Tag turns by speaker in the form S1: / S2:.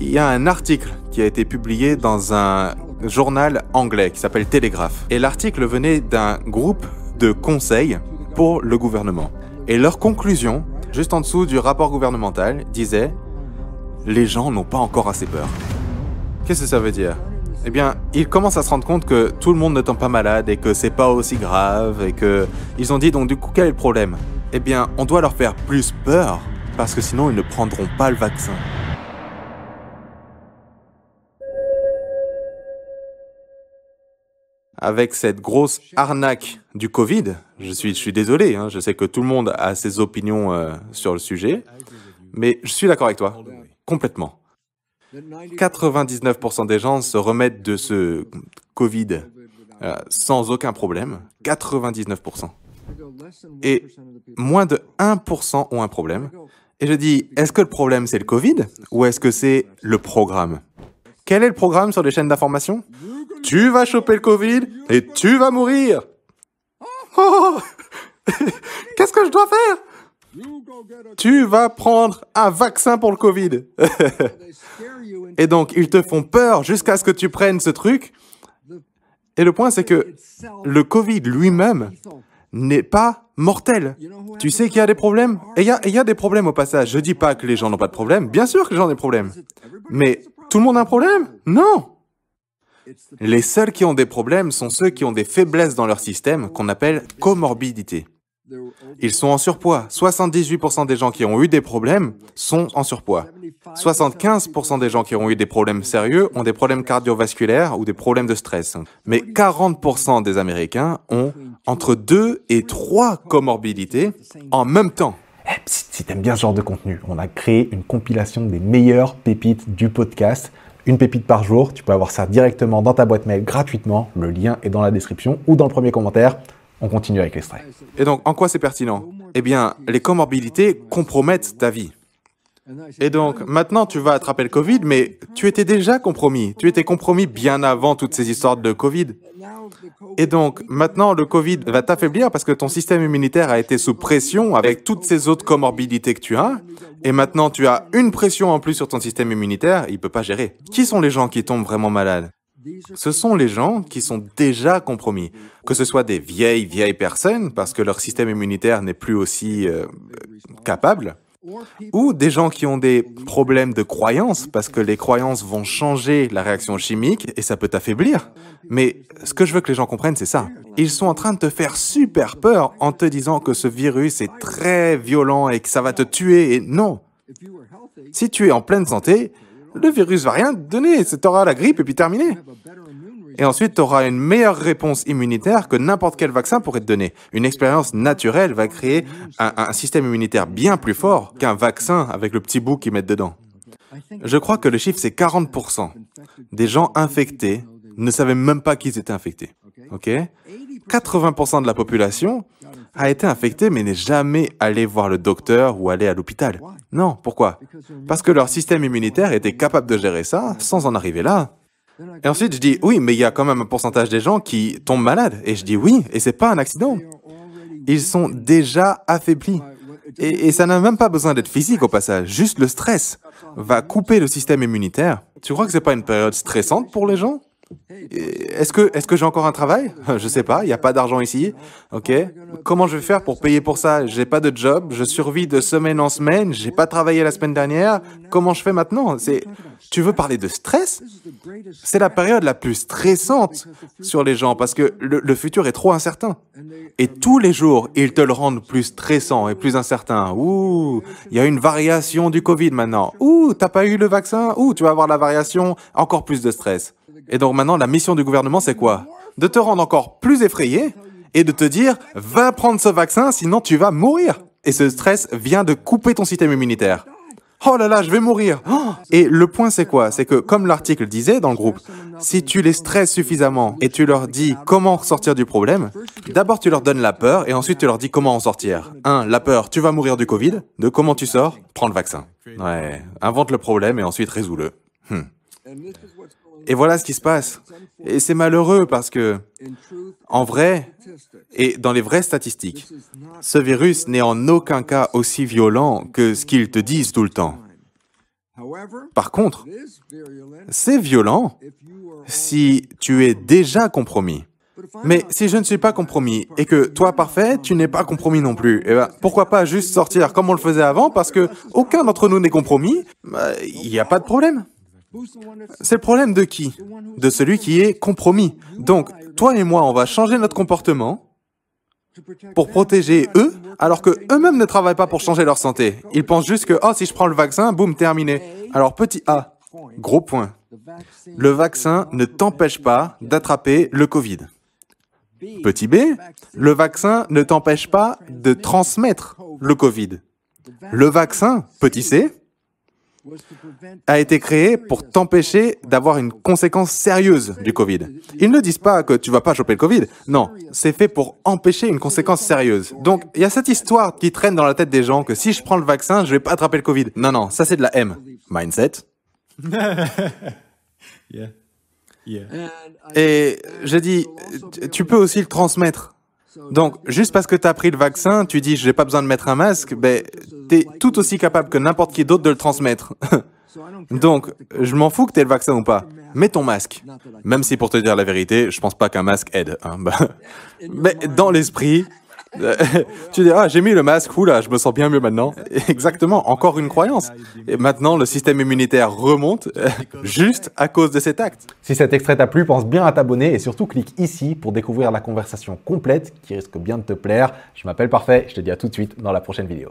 S1: Il y a un article qui a été publié dans un journal anglais qui s'appelle Telegraph. Et l'article venait d'un groupe de conseil pour le gouvernement. Et leur conclusion, juste en dessous du rapport gouvernemental, disait « Les gens n'ont pas encore assez peur ». Qu'est-ce que ça veut dire? Eh bien, ils commencent à se rendre compte que tout le monde ne tombe pas malade et que c'est pas aussi grave et que... Ils ont dit donc du coup, quel est le problème? Eh bien, on doit leur faire plus peur parce que sinon ils ne prendront pas le vaccin. Avec cette grosse arnaque du Covid, je suis désolé, hein, je sais que tout le monde a ses opinions sur le sujet, mais je suis d'accord avec toi, complètement. 99% des gens se remettent de ce Covid sans aucun problème, 99%. Et moins de 1% ont un problème. Et je dis, est-ce que le problème c'est le Covid ou est-ce que c'est le programme? Quel est le programme sur les chaînes d'information? Tu vas choper le Covid et tu vas mourir. Oh qu'est-ce que je dois faire? Tu vas prendre un vaccin pour le Covid. Et donc, ils te font peur jusqu'à ce que tu prennes ce truc. Et le point, c'est que le Covid lui-même n'est pas mortel. Tu sais qu'il y a des problèmes? Et il y a des problèmes au passage. Je dis pas que les gens n'ont pas de problème. Bien sûr que les gens ont des problèmes. Mais tout le monde a un problème? Non. Les seuls qui ont des problèmes sont ceux qui ont des faiblesses dans leur système qu'on appelle comorbidité. Ils sont en surpoids. 78% des gens qui ont eu des problèmes sont en surpoids. 75% des gens qui ont eu des problèmes sérieux ont des problèmes cardiovasculaires ou des problèmes de stress. Mais 40% des Américains ont entre 2 et 3 comorbidités en même temps.
S2: Si t'aimes bien ce genre de contenu, on a créé une compilation des meilleures pépites du podcast. Une pépite par jour, tu peux avoir ça directement dans ta boîte mail gratuitement. Le lien est dans la description ou dans le premier commentaire. On continue avec l'extrait.
S1: Et donc, en quoi c'est pertinent? Eh bien, les comorbidités compromettent ta vie. Et donc, maintenant, tu vas attraper le Covid, mais tu étais déjà compromis. Tu étais compromis bien avant toutes ces histoires de Covid. Et donc, maintenant, le Covid va t'affaiblir parce que ton système immunitaire a été sous pression avec toutes ces autres comorbidités que tu as. Et maintenant, tu as une pression en plus sur ton système immunitaire, il ne peut pas gérer. Qui sont les gens qui tombent vraiment malades? Ce sont les gens qui sont déjà compromis. Que ce soit des vieilles personnes, parce que leur système immunitaire n'est plus aussi capable, ou des gens qui ont des problèmes de croyances, parce que les croyances vont changer la réaction chimique et ça peut t'affaiblir. Mais ce que je veux que les gens comprennent, c'est ça. Ils sont en train de te faire super peur en te disant que ce virus est très violent et que ça va te tuer. Et non. Si tu es en pleine santé, le virus va rien te donner. Tu auras la grippe et puis terminé. Et ensuite, tu auras une meilleure réponse immunitaire que n'importe quel vaccin pourrait te donner. Une expérience naturelle va créer un système immunitaire bien plus fort qu'un vaccin avec le petit bout qu'ils mettent dedans. Je crois que le chiffre, c'est 40% des gens infectés ne savaient même pas qu'ils étaient infectés. Okay? 80% de la population a été infectée mais n'est jamais allé voir le docteur ou aller à l'hôpital. Non, pourquoi? Parce que leur système immunitaire était capable de gérer ça sans en arriver là. Et ensuite, je dis, oui, mais il y a quand même un pourcentage des gens qui tombent malades. Et je dis, oui, et c'est pas un accident. Ils sont déjà affaiblis. Et ça n'a même pas besoin d'être physique au passage. Juste le stress va couper le système immunitaire. Tu crois que c'est pas une période stressante pour les gens? Est-ce que j'ai encore un travail? Je sais pas, il n'y a pas d'argent ici. Ok. Comment je vais faire pour payer pour ça? J'ai pas de job, je survis de semaine en semaine, j'ai pas travaillé la semaine dernière. Comment je fais maintenant? Tu veux parler de stress? C'est la période la plus stressante sur les gens parce que le futur est trop incertain. Et tous les jours, ils te le rendent plus stressant et plus incertain. Ouh, il y a une variation du Covid maintenant. Ouh, t'as pas eu le vaccin? Ouh, tu vas avoir la variation, encore plus de stress. Et donc maintenant, la mission du gouvernement, c'est quoi? De te rendre encore plus effrayé et de te dire « Va prendre ce vaccin, sinon tu vas mourir !» Et ce stress vient de couper ton système immunitaire. « Oh là là, je vais mourir !» Et le point, c'est quoi? C'est que, comme l'article disait dans le groupe, si tu les stresses suffisamment et tu leur dis comment sortir du problème, d'abord tu leur donnes la peur et ensuite tu leur dis comment en sortir. 1. La peur, tu vas mourir du Covid. 2. Comment tu sors? Prends le vaccin. Ouais, invente le problème et ensuite résous-le. Et voilà ce qui se passe. Et c'est malheureux parce que, en vrai, et dans les vraies statistiques, ce virus n'est en aucun cas aussi violent que ce qu'ils te disent tout le temps. Par contre, c'est violent si tu es déjà compromis. Mais si je ne suis pas compromis et que toi, parfait, tu n'es pas compromis non plus, eh ben, pourquoi pas juste sortir comme on le faisait avant parce que aucun d'entre nous n'est compromis, il n'y a pas de problème. C'est le problème de qui? De celui qui est compromis. Donc, toi et moi, on va changer notre comportement pour protéger eux, alors que eux-mêmes ne travaillent pas pour changer leur santé. Ils pensent juste que, oh, si je prends le vaccin, boum, terminé. Alors, petit A, gros point. Le vaccin ne t'empêche pas d'attraper le Covid. Petit B, le vaccin ne t'empêche pas de transmettre le Covid. Le vaccin, petit c, a été créé pour t'empêcher d'avoir une conséquence sérieuse du Covid. Ils ne disent pas que tu vas pas choper le Covid. Non, c'est fait pour empêcher une conséquence sérieuse. Donc, il y a cette histoire qui traîne dans la tête des gens que si je prends le vaccin, je vais pas attraper le Covid. Non, non, ça c'est de la M. Mindset. Et je dis, tu peux aussi le transmettre. Donc, juste parce que tu as pris le vaccin, tu dis, je n'ai pas besoin de mettre un masque, ben, tu es tout aussi capable que n'importe qui d'autre de le transmettre. Donc, je m'en fous que tu aies le vaccin ou pas. Mets ton masque. Même si, pour te dire la vérité, je pense pas qu'un masque aide. Hein. Mais dans l'esprit, tu dis, ah, j'ai mis le masque, oula, je me sens bien mieux maintenant. Exactement, encore une croyance. Et maintenant, le système immunitaire remonte juste à cause de cet acte.
S2: Si cet extrait t'a plu, pense bien à t'abonner et surtout clique ici pour découvrir la conversation complète qui risque bien de te plaire. Je m'appelle Parfait, je te dis à tout de suite dans la prochaine vidéo.